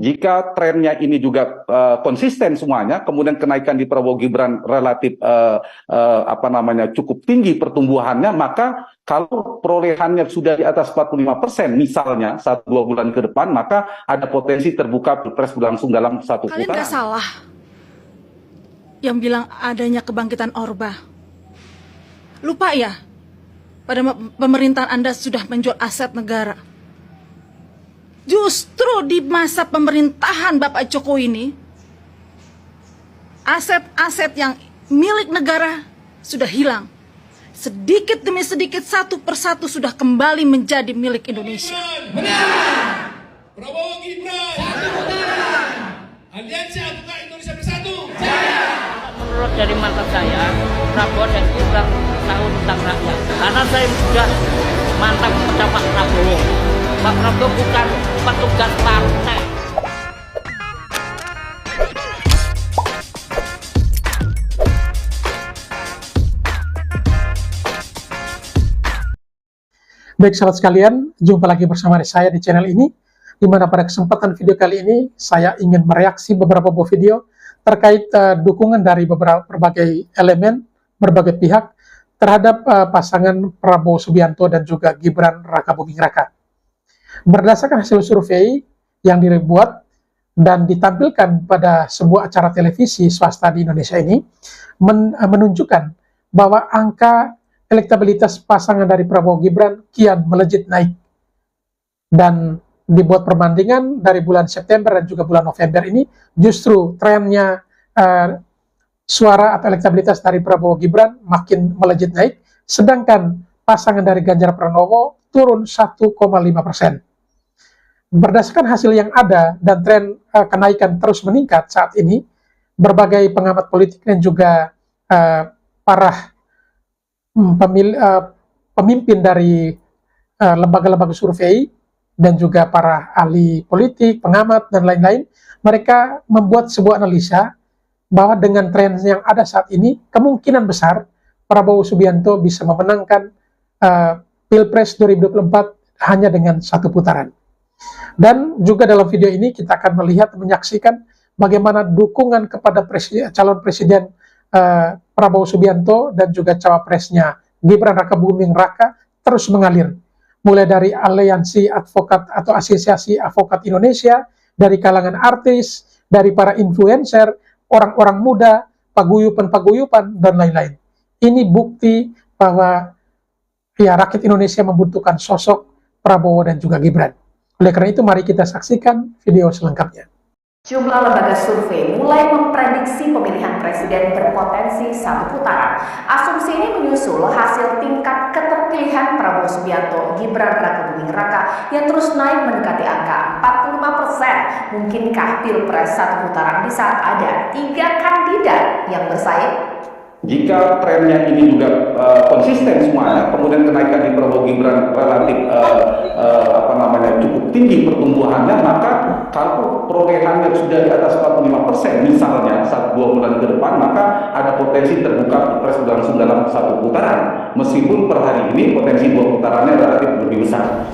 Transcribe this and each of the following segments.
jika trennya ini juga konsisten semuanya, kemudian kenaikan di Prabowo Gibran relatif cukup tinggi pertumbuhannya, maka kalau perolehannya sudah di atas 45% misalnya 1-2 bulan ke depan, maka ada potensi terbuka pilpres berlangsung dalam satu putaran. Kalian nggak salah yang bilang adanya kebangkitan Orba. Lupa ya, pada pemerintahan Anda sudah menjual aset negara. Justru di masa pemerintahan Bapak Jokowi ini, aset-aset yang milik negara sudah hilang. Sedikit demi sedikit, satu persatu sudah kembali menjadi milik Indonesia. Benar! Prabowo Gibran! Satu putaran! Aliansi Advokat Indonesia Bersatu! Jaya! Menurut dari mantap saya, Prabowo dan Gibran tahu tentang rakyat. Karena saya sudah mantap kepada Pak Prabowo. Pak Prabowo bukan petugas partai. Baik sahabat sekalian, jumpa lagi bersama saya di channel ini, di mana pada kesempatan video kali ini saya ingin mereaksi beberapa buah video terkait dukungan dari berbagai elemen, berbagai pihak terhadap pasangan Prabowo Subianto dan juga Gibran Rakabuming Raka. Berdasarkan hasil survei yang dibuat dan ditampilkan pada sebuah acara televisi swasta di Indonesia ini, menunjukkan bahwa angka elektabilitas pasangan dari Prabowo Gibran kian melejit naik. Dan dibuat perbandingan dari bulan September dan juga bulan November ini, justru trennya suara atau elektabilitas dari Prabowo Gibran makin melejit naik, sedangkan pasangan dari Ganjar Pranowo turun 1,5%. Berdasarkan hasil yang ada dan tren kenaikan terus meningkat saat ini, berbagai pengamat politik dan juga para pemimpin dari lembaga-lembaga survei dan juga para ahli politik, pengamat, dan lain-lain, mereka membuat sebuah analisa bahwa dengan tren yang ada saat ini, kemungkinan besar Prabowo Subianto bisa memenangkan Pilpres 2024 hanya dengan satu putaran. Dan juga dalam video ini kita akan menyaksikan bagaimana dukungan kepada calon presiden Prabowo Subianto dan juga cawapresnya Gibran Rakabuming Raka terus mengalir. Mulai dari aliansi advokat atau asosiasi advokat Indonesia, dari kalangan artis, dari para influencer, orang-orang muda, paguyuban-paguyuban, dan lain-lain. Ini bukti bahwa ya rakyat Indonesia membutuhkan sosok Prabowo dan juga Gibran. Oleh karena itu, mari kita saksikan video selengkapnya. Jumlah lembaga survei mulai memprediksi pemilihan presiden berpotensi satu putaran. Asumsi ini menyusul hasil tingkat keterpilihan Prabowo Subianto, Gibran Rakabuming Raka yang terus naik mendekati angka 45%. Mungkinkah Pilpres satu putaran di saat ada 3 kandidat yang bersaing? Jika trennya ini juga konsisten semuanya, kemudian kenaikan di Prabowo Gibran relatif cukup tinggi pertumbuhannya, maka kalau perolehannya sudah di atas 45% misalnya 1-2 bulan ke depan, maka ada potensi terbuka pilpres berlangsung dalam satu putaran. Meskipun per hari ini potensi 2 putarannya relatif lebih besar.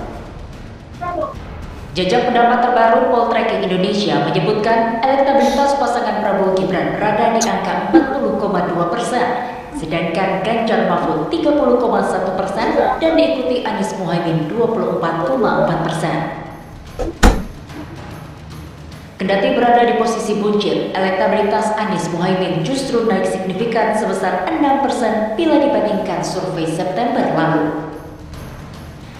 Jejak pendapat terbaru Poltreking Indonesia menyebutkan elektabilitas pasangan Prabowo Gibran berada di angka 40,2%, sedangkan Ganjar Mahfud 30,1% dan diikuti Anies Muhaimin 24,4%. Kendati berada di posisi buncit, elektabilitas Anies Muhaimin justru naik signifikan sebesar 6% bila dibandingkan survei September lalu.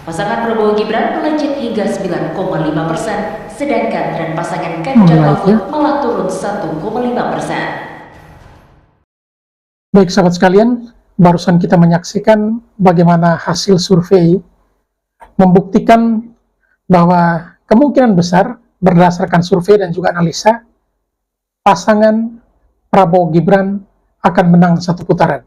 Pasangan Prabowo Gibran melejit hingga 9,5%, sedangkan tren pasangan Ganjar Mahfud malah turun 1,5%. Baik sahabat sekalian, barusan kita menyaksikan bagaimana hasil survei membuktikan bahwa kemungkinan besar berdasarkan survei dan juga analisa, pasangan Prabowo Gibran akan menang satu putaran.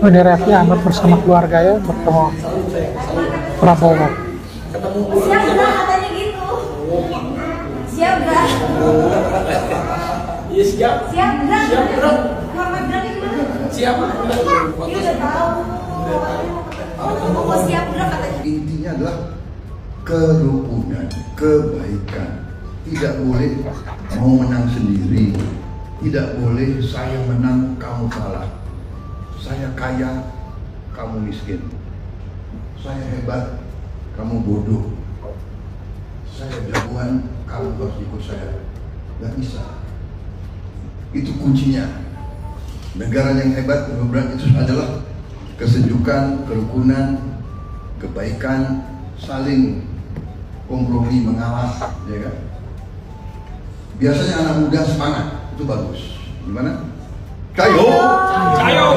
Ini Raffi Ahmad bersama keluarga ya bertemu Prabowo. Siap nggak katanya gitu? Siap nggak? Iya siap. Siap nggak? Siap bro. Muhammad Dhani gimana? Siap. Dia udah tahu. Mau siap nggak katanya? Intinya adalah kerukunan, kebaikan. Tidak boleh mau menang sendiri. Tidak boleh saya menang, kamu kalah. Saya kaya, kamu miskin. Saya hebat, kamu bodoh. Saya jagoan, kamu harus ikut saya. Gak bisa. Itu kuncinya. Negara yang hebat, itu adalah kesejukan, kerukunan, kebaikan, saling kompromi, mengalah, ya kan? Biasanya anak muda semangat, itu bagus. Gimana? Cayo! Cayo!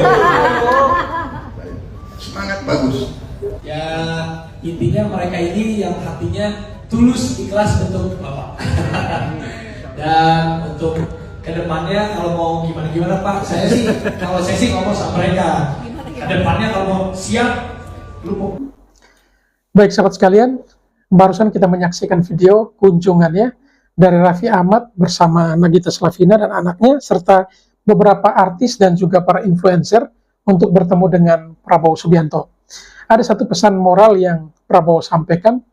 Semangat bagus. Ya intinya mereka ini yang hatinya tulus ikhlas untuk Bapak. Dan untuk kedepannya kalau mau gimana Pak, kalau saya sih ngomong sama mereka. Kedepannya kalau mau siap, lu. Baik sahabat sekalian, barusan kita menyaksikan video kunjungannya dari Raffi Ahmad bersama Nagita Slavina dan anaknya serta beberapa artis dan juga para influencer untuk bertemu dengan Prabowo Subianto. Ada satu pesan moral yang Prabowo sampaikan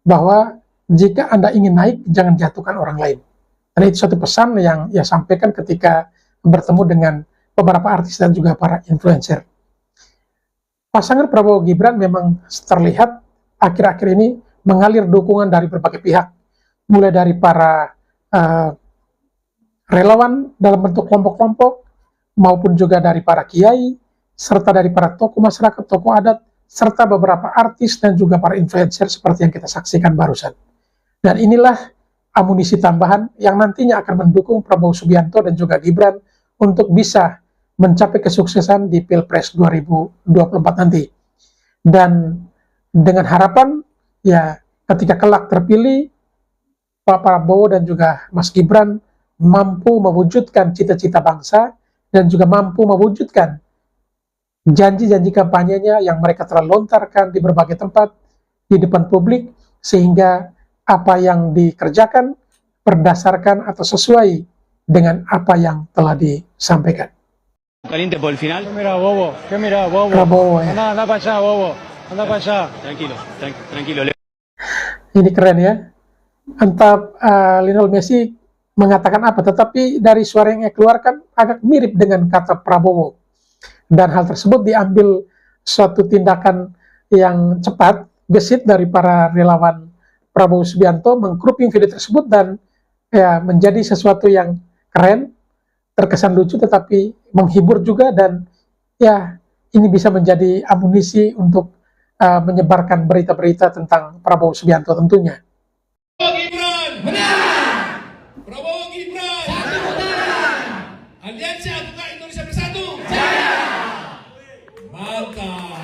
bahwa jika Anda ingin naik, jangan jatuhkan orang lain. Dan itu satu pesan yang ia sampaikan ketika bertemu dengan beberapa artis dan juga para influencer. Pasangan Prabowo Gibran memang terlihat akhir-akhir ini mengalir dukungan dari berbagai pihak, mulai dari para relawan dalam bentuk kelompok-kelompok, maupun juga dari para kiai, serta dari para tokoh masyarakat, tokoh adat, serta beberapa artis dan juga para influencer seperti yang kita saksikan barusan. Dan inilah amunisi tambahan yang nantinya akan mendukung Prabowo Subianto dan juga Gibran untuk bisa mencapai kesuksesan di Pilpres 2024 nanti. Dan dengan harapan, ya ketika kelak terpilih, Pak Prabowo dan juga Mas Gibran mampu mewujudkan cita-cita bangsa dan juga mampu mewujudkan janji-janji kampanyenya yang mereka telah lontarkan di berbagai tempat di depan publik, sehingga apa yang dikerjakan berdasarkan atau sesuai dengan apa yang telah disampaikan. Caliente por el final. ¿Qué mira, bobo? Prabowo, ya. Anda para allá, bobo. Anda para allá. Tranquilo. Ini keren ya. Entah Lionel Messi mengatakan apa, tetapi dari suara yang ia keluarkan agak mirip dengan kata Prabowo. Dan hal tersebut diambil suatu tindakan yang cepat, gesit dari para relawan Prabowo Subianto menggrouping video tersebut dan ya menjadi sesuatu yang keren, terkesan lucu tetapi menghibur juga, dan ya ini bisa menjadi amunisi untuk menyebarkan berita-berita tentang Prabowo Subianto tentunya. Prabowo Gibran menang. Prabowo Gibran satu putaran. Aliansi Advokat Indonesia Bersatu jaya. Mantap.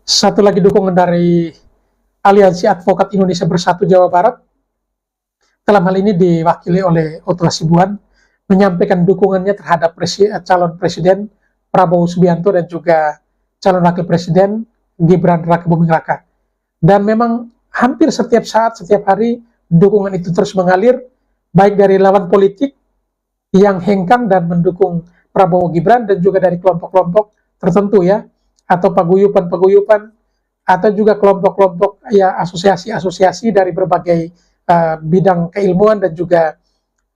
Satu lagi dukungan dari Aliansi Advokat Indonesia Bersatu Jawa Barat, dalam hal ini diwakili oleh Oto Hasibuan, menyampaikan dukungannya terhadap calon presiden Prabowo Subianto dan juga calon wakil presiden Gibran Rakebuming Raka. Dan memang hampir setiap saat, setiap hari, dukungan itu terus mengalir, baik dari lawan politik yang hengkang dan mendukung Prabowo Gibran, dan juga dari kelompok-kelompok tertentu ya, atau paguyupan-paguyupan, atau juga kelompok-kelompok ya asosiasi-asosiasi dari berbagai bidang keilmuan, dan juga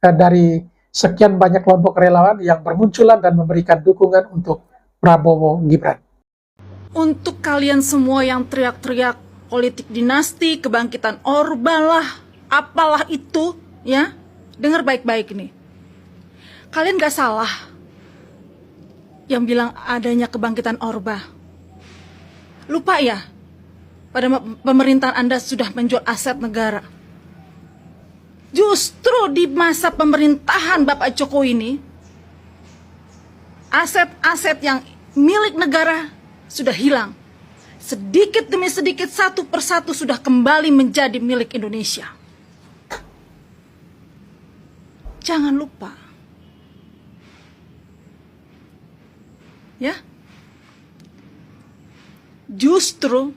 dari sekian banyak kelompok relawan yang bermunculan dan memberikan dukungan untuk Prabowo Gibran. Untuk kalian semua yang teriak-teriak politik dinasti, kebangkitan Orba lah, apalah itu, ya, dengar baik-baik nih. Kalian gak salah yang bilang adanya kebangkitan Orba. Lupa ya, pada pemerintahan Anda sudah menjual aset negara. Justru di masa pemerintahan Bapak Jokowi ini, aset-aset yang milik negara sudah hilang. Sedikit demi sedikit, satu persatu sudah kembali menjadi milik Indonesia. Jangan lupa. Ya. Justru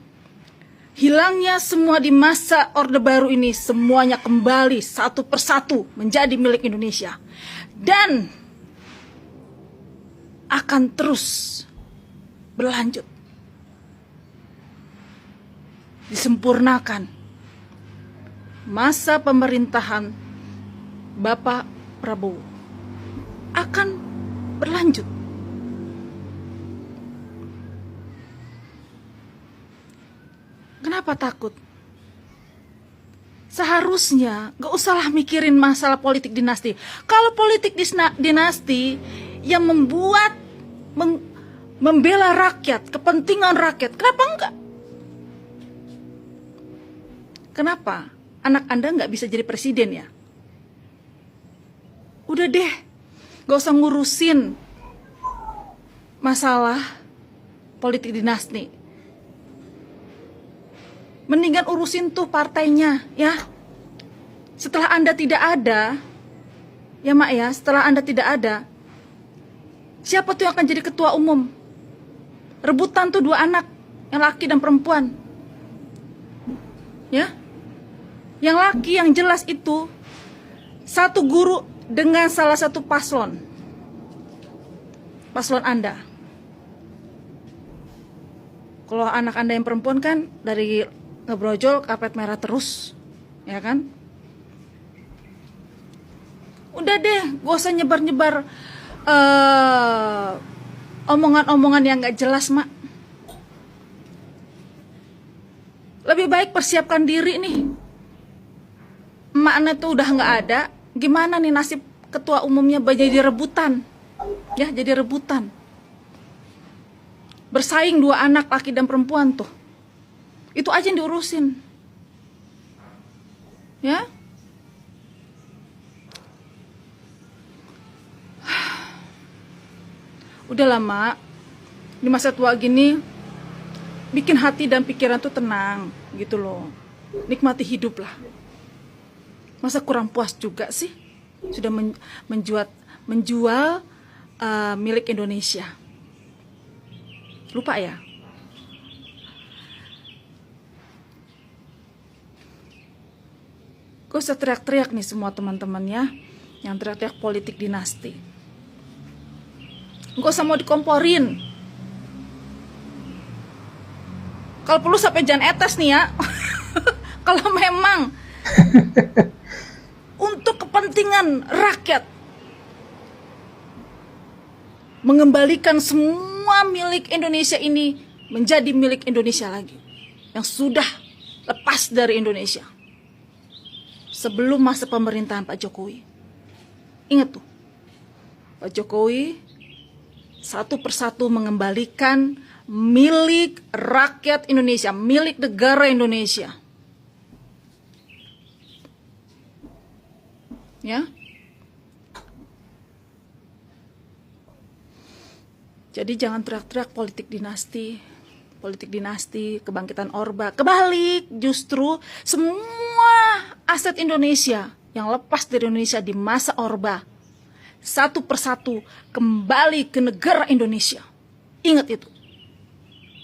hilangnya semua di masa Orde Baru ini, semuanya kembali satu persatu menjadi milik Indonesia. Dan akan terus berlanjut, disempurnakan. Masa pemerintahan Bapak Prabowo akan berlanjut. Kenapa takut? Seharusnya gak usahlah mikirin masalah politik dinasti. Kalau politik dinasti yang membela rakyat, kepentingan rakyat, kenapa enggak? Kenapa anak Anda nggak bisa jadi presiden ya? Udah deh, gak usah ngurusin masalah politik dinasti. Mendingan urusin tuh partainya ya. Setelah Anda tidak ada, ya Mak ya, setelah Anda tidak ada, siapa tuh yang akan jadi ketua umum? Rebutan tuh 2 anak, yang laki dan perempuan. Ya. Yang laki yang jelas itu satu guru dengan salah satu paslon Anda. Kalau anak Anda yang perempuan kan dari ngebrojol karpet merah terus, ya kan? Udah deh, gak usah nyebar-nyebar omongan-omongan yang gak jelas, Mak. Lebih baik persiapkan diri nih. Emaknya tuh udah gak ada, gimana nih nasib ketua umumnya jadi rebutan? Ya, jadi rebutan. Bersaing 2 anak laki dan perempuan tuh. Itu aja yang diurusin. Ya. Udah lama di masa tua gini bikin hati dan pikiran tuh tenang gitu loh. Nikmati hidup lah. Masa kurang puas juga sih sudah menjual milik Indonesia. Lupa ya. Gak usah teriak-teriak nih semua teman-teman ya, yang teriak-teriak politik dinasti. Gak usah mau dikomporin. Kalau perlu sampai Jan Etes nih ya. Kalau memang untuk kepentingan rakyat, mengembalikan semua milik Indonesia ini menjadi milik Indonesia lagi, yang sudah lepas dari Indonesia. Sebelum masa pemerintahan Pak Jokowi. Ingat tuh, Pak Jokowi satu persatu mengembalikan milik rakyat Indonesia, milik negara Indonesia. Ya. Jadi jangan teriak-teriak politik dinasti, kebangkitan Orba. Kebalik, justru semua aset Indonesia yang lepas dari Indonesia di masa Orba satu persatu kembali ke negara Indonesia. Ingat itu.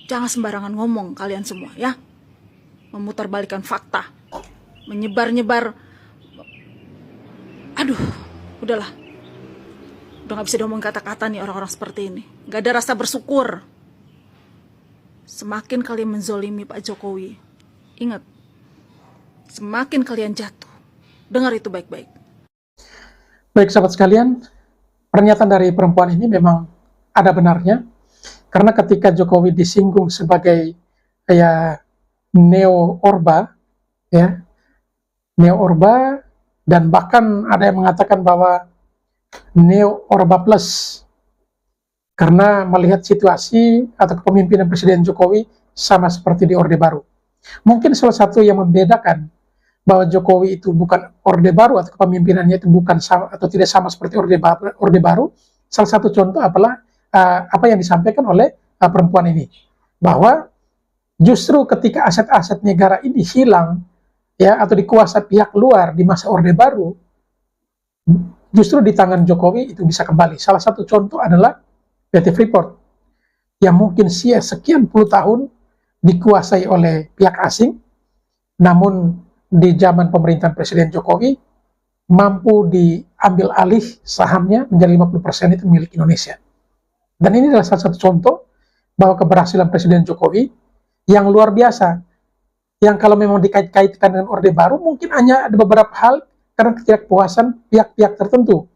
Jangan sembarangan ngomong kalian semua ya. Memutarbalikkan fakta, menyebar-nyebar. Aduh, udahlah. Udah gak bisa diomong kata-kata nih orang-orang seperti ini. Gak ada rasa bersyukur. Semakin kalian menzolimi Pak Jokowi, ingat, semakin kalian jatuh. Dengar itu baik-baik. Baik sahabat sekalian, pernyataan dari perempuan ini memang ada benarnya. Karena ketika Jokowi disinggung sebagai neo-Orba, ya, neo-Orba, dan bahkan ada yang mengatakan bahwa neo-Orba plus, karena melihat situasi atau kepemimpinan Presiden Jokowi sama seperti di Orde Baru. Mungkin salah satu yang membedakan bahwa Jokowi itu bukan Orde Baru atau kepemimpinannya itu bukan sama atau tidak sama seperti Orde Baru, salah satu contoh adalah apa yang disampaikan oleh perempuan ini, bahwa justru ketika aset-aset negara ini hilang ya atau dikuasai pihak luar di masa Orde Baru, justru di tangan Jokowi itu bisa kembali. Salah satu contoh adalah PT Freeport yang mungkin sekian puluh tahun dikuasai oleh pihak asing, namun di zaman pemerintahan Presiden Jokowi mampu diambil alih sahamnya menjadi 50% itu milik Indonesia. Dan ini adalah salah satu contoh bahwa keberhasilan Presiden Jokowi yang luar biasa, yang kalau memang dikait-kaitkan dengan Orde Baru mungkin hanya ada beberapa hal karena ketidakpuasan pihak-pihak tertentu,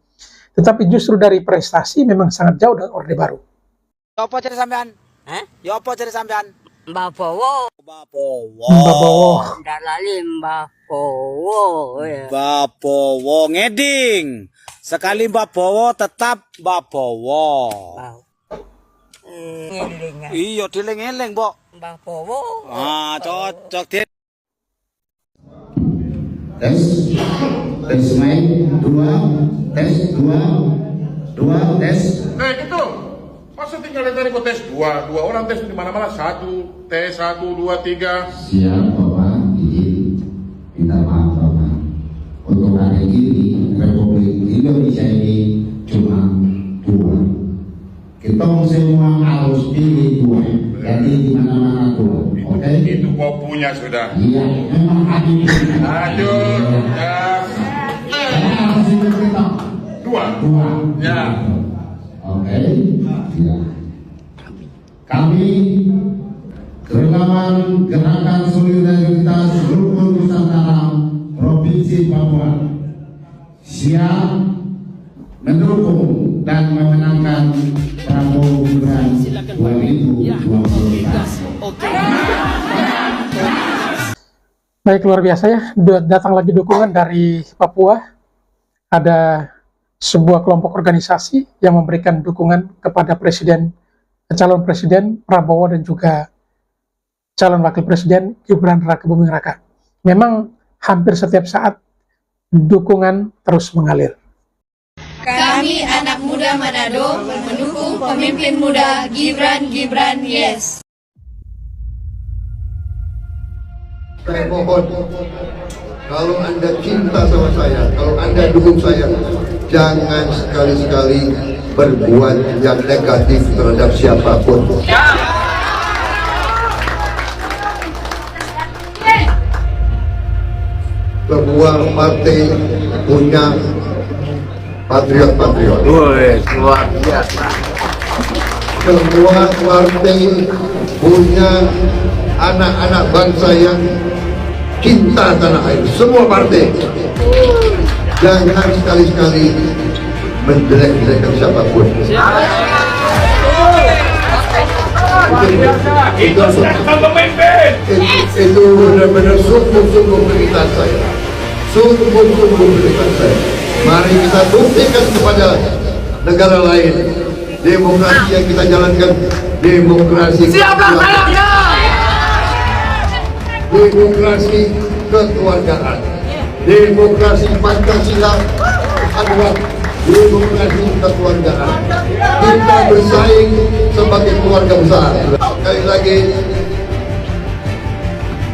tetapi justru dari prestasi memang sangat jauh dengan Orde Baru. Apa cari sampean? Ya apa cari sampean? Mbah Bowo. Mbah Bowo. Mbah Bowo. Ndak lali Mbah Bowo. Ya. Mbah Bowo ngeding. Sekali Mbah Bowo tetap Mbah Bowo. Iya dileng-eleng, Mbok. Mbah Bowo. Ah, cocok dia. Tes mic 2, tes 2 tes. Gitu. Masa tinggal dari kok tes dua orang tes di mana-mana, 1 tes 1 2 3. Siap Bapak, izin minta maaf Bapak. Untuk hari ini Republik Indonesia ini cuma 2. Kita semua harus pilih 2. Jadi di mana-mana 2. Oke? Itu kau punya sudah. Iya, memang hari ini. Lanjut. Ya. Harus kita 2. Ya. Oke, ya. Kami relawan Gerakan Solidaritas Rukun Nusantara Provinsi Papua siap mendukung dan memenangkan Prabowo Gibran 2024. Baik, luar biasa ya, datang lagi dukungan dari Papua. Ada sebuah kelompok organisasi yang memberikan dukungan kepada calon presiden Prabowo dan juga calon wakil presiden Gibran Rakebuming Raka. Memang hampir setiap saat dukungan terus mengalir. Kami anak muda Manado mendukung pemimpin muda Gibran yes. Saya mohon, kalau Anda cinta sama saya, kalau Anda dukung saya, jangan sekali-sekali berbuat yang negatif terhadap siapapun. Semua partai punya patriot-patriot. Luar biasa. Semua partai punya anak-anak bangsa yang cinta tanah air. Semua partai. Jangan sekali-sekali menjelek-jelekan siapapun. Itu benar-benar sungguh-sungguh penderitaan saya. Sungguh-sungguh penderitaan saya. Mari kita buktikan kepada negara lain demokrasi yang kita jalankan, demokrasi demokrasi kekeluargaan, demokrasi Pancasila adalah demokrasi kekeluargaan. Kita bersaing sebagai keluarga besar. Sekali lagi,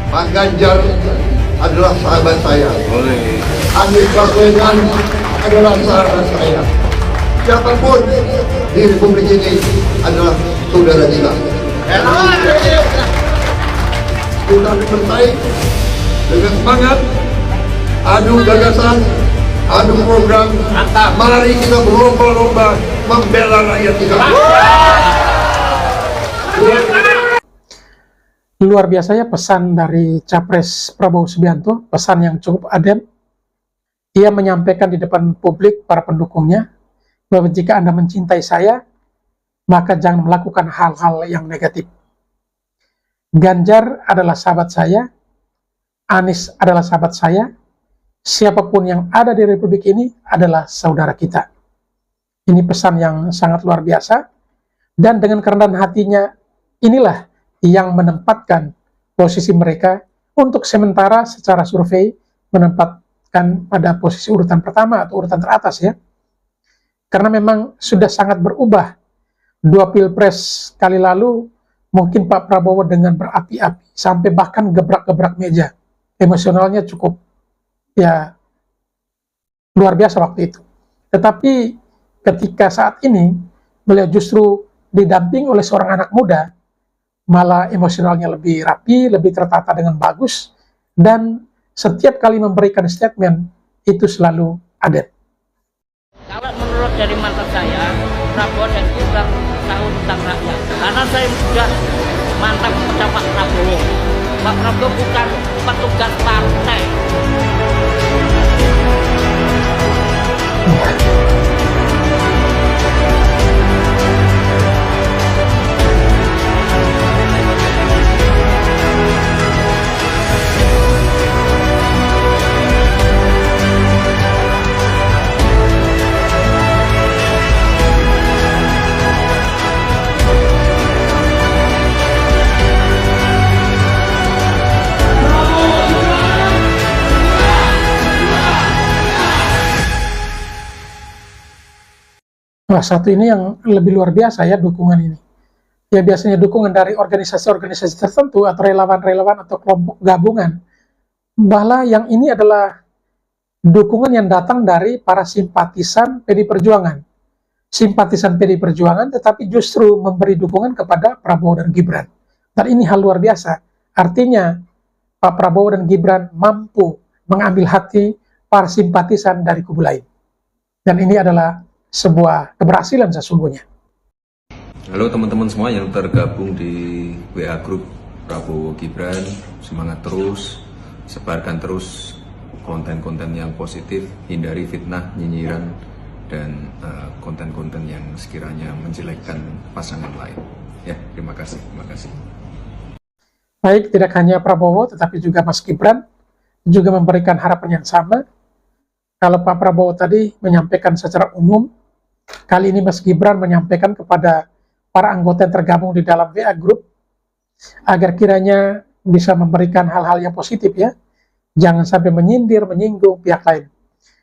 Pak Ganjar adalah sahabat saya. Anies Baswedan adalah sahabat saya. Siapapun di Republik ini adalah saudara kita. Kita bersaing dengan semangat, adu gagasan, adu program. Mari kita berlomba-lomba membela rakyat kita. Luar biasa ya pesan dari Capres Prabowo Subianto, pesan yang cukup adem. Ia menyampaikan di depan publik para pendukungnya bahwa jika Anda mencintai saya, maka jangan melakukan hal-hal yang negatif. Ganjar adalah sahabat saya, Anies adalah sahabat saya, siapapun yang ada di Republik ini adalah saudara kita. Ini pesan yang sangat luar biasa, dan dengan kerendahan hatinya inilah yang menempatkan posisi mereka untuk sementara secara survei menempatkan pada posisi urutan pertama atau urutan teratas ya. Karena memang sudah sangat berubah. 2 pilpres kali lalu mungkin Pak Prabowo dengan berapi-api sampai bahkan gebrak-gebrak meja. Emosionalnya cukup ya luar biasa waktu itu. Tetapi ketika saat ini beliau justru didamping oleh seorang anak muda, malah emosionalnya lebih rapi, lebih tertata dengan bagus, dan setiap kali memberikan statement itu selalu ada. Kalau menurut dari mata saya, Prabowo dan Gibran tahu tentang rakyat. Karena saya sudah mantan pejabat Prabowo. Pak Prabowo bukan petugas partai. Wah, satu ini yang lebih luar biasa ya dukungan ini. Ya biasanya dukungan dari organisasi-organisasi tertentu atau relawan-relawan atau kelompok gabungan. Bahwa yang ini adalah dukungan yang datang dari para simpatisan PDI Perjuangan. Simpatisan PDI Perjuangan tetapi justru memberi dukungan kepada Prabowo dan Gibran. Dan ini hal luar biasa. Artinya Pak Prabowo dan Gibran mampu mengambil hati para simpatisan dari kubu lain. Dan ini adalah sebuah keberhasilan sesungguhnya. Halo teman-teman semua yang tergabung di WA Group Prabowo Gibran, semangat terus, sebarkan terus konten-konten yang positif, hindari fitnah, nyinyiran, dan konten-konten yang sekiranya menjelekkan pasangan lain. Ya, terima kasih. Baik, tidak hanya Prabowo, tetapi juga Mas Gibran juga memberikan harapan yang sama. Kalau Pak Prabowo tadi menyampaikan secara umum, kali ini Mas Gibran menyampaikan kepada para anggota yang tergabung di dalam WA Group agar kiranya bisa memberikan hal-hal yang positif ya. Jangan sampai menyindir, menyinggung pihak lain.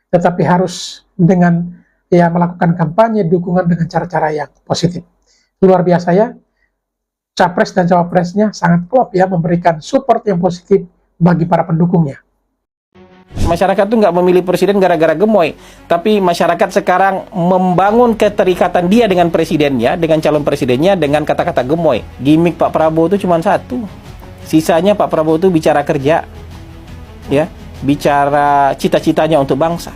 Tetapi harus dengan ya melakukan kampanye dukungan dengan cara-cara yang positif. Luar biasa ya. Capres dan cawapresnya sangat klop ya memberikan support yang positif bagi para pendukungnya. Masyarakat tuh nggak memilih presiden gara-gara gemoy, tapi masyarakat sekarang membangun keterikatan dia dengan presidennya, dengan calon presidennya dengan kata-kata gemoy. Gimik Pak Prabowo itu cuma satu, sisanya Pak Prabowo itu bicara kerja, ya, bicara cita-citanya untuk bangsa.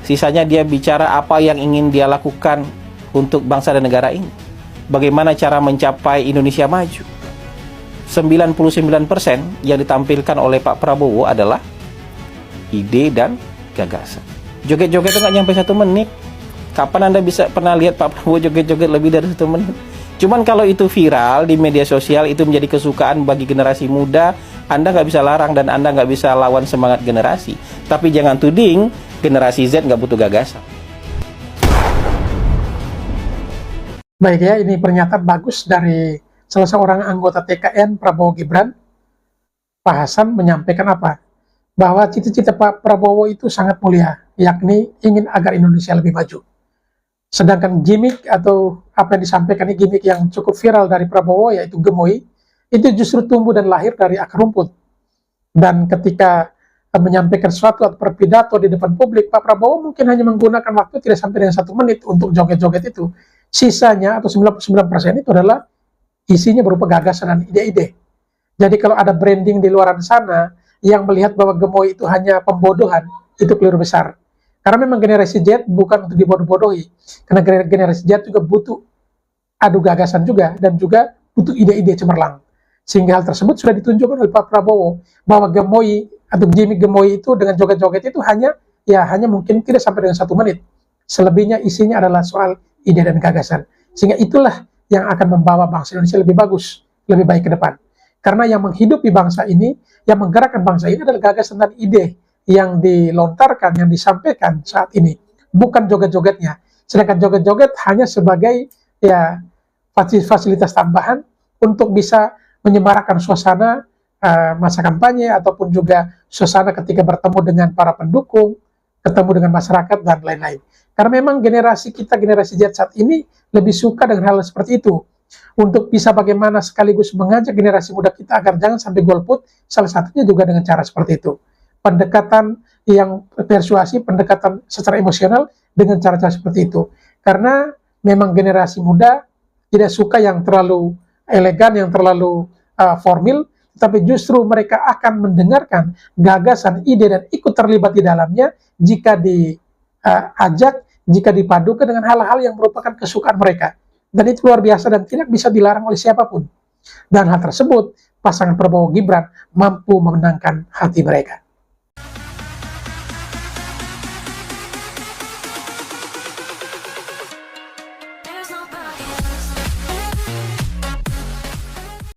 Sisanya dia bicara apa yang ingin dia lakukan untuk bangsa dan negara ini. Bagaimana cara mencapai Indonesia maju. 99% yang ditampilkan oleh Pak Prabowo adalah ide dan gagasan. Joget-joget itu nggak nyampe 1 menit. Kapan Anda bisa pernah lihat Pak Prabowo joget-joget lebih dari 1 menit? Cuman kalau itu viral di media sosial, itu menjadi kesukaan bagi generasi muda, Anda nggak bisa larang dan Anda nggak bisa lawan semangat generasi. Tapi jangan tuding generasi Z nggak butuh gagasan. Baik ya, ini pernyataan bagus dari salah seorang anggota TKN Prabowo Gibran. Pak Hasan menyampaikan apa? Bahwa cita-cita Pak Prabowo itu sangat mulia, yakni ingin agar Indonesia lebih maju. Sedangkan gimmick atau apa yang disampaikan ini gimmick yang cukup viral dari Prabowo, yaitu gemoy, itu justru tumbuh dan lahir dari akar rumput. Dan ketika menyampaikan sesuatu atau berpidato di depan publik, Pak Prabowo mungkin hanya menggunakan waktu tidak sampai dengan 1 menit untuk joget-joget itu. Sisanya atau 99% itu adalah isinya berupa gagasan dan ide-ide. Jadi kalau ada branding di luar sana yang melihat bahwa gemoy itu hanya pembodohan, itu keliru besar. Karena memang generasi Z bukan untuk dibodoh-bodohi. Karena generasi Z juga butuh adu gagasan juga, dan juga butuh ide-ide cemerlang. Sehingga hal tersebut sudah ditunjukkan oleh Pak Prabowo, bahwa gemoy atau gimmick gemoy itu dengan joget-joget itu hanya mungkin tidak sampai dengan 1 menit. Selebihnya isinya adalah soal ide dan gagasan. Sehingga itulah yang akan membawa bangsa Indonesia lebih bagus, lebih baik ke depan. Karena yang menghidupi bangsa ini, yang menggerakkan bangsa ini adalah gagasan dan ide yang dilontarkan, yang disampaikan saat ini. Bukan joget-jogetnya. Sedangkan joget-joget hanya sebagai ya fasilitas tambahan untuk bisa menyemarakan suasana masa kampanye, ataupun juga suasana ketika bertemu dengan para pendukung, ketemu dengan masyarakat, dan lain-lain. Karena memang generasi kita, generasi Z saat ini lebih suka dengan hal seperti itu. Untuk bisa bagaimana sekaligus mengajak generasi muda kita agar jangan sampai golput, salah satunya juga dengan cara seperti itu. Pendekatan yang persuasi, pendekatan secara emosional dengan cara-cara seperti itu. Karena memang generasi muda tidak suka yang terlalu elegan, yang terlalu formil, tapi justru mereka akan mendengarkan gagasan, ide, dan ikut terlibat di dalamnya jika diajak, jika dipadukan dengan hal-hal yang merupakan kesukaan mereka. Dan itu luar biasa dan tidak bisa dilarang oleh siapapun. Dan hal tersebut, pasangan Prabowo Gibran mampu memenangkan hati mereka. There's no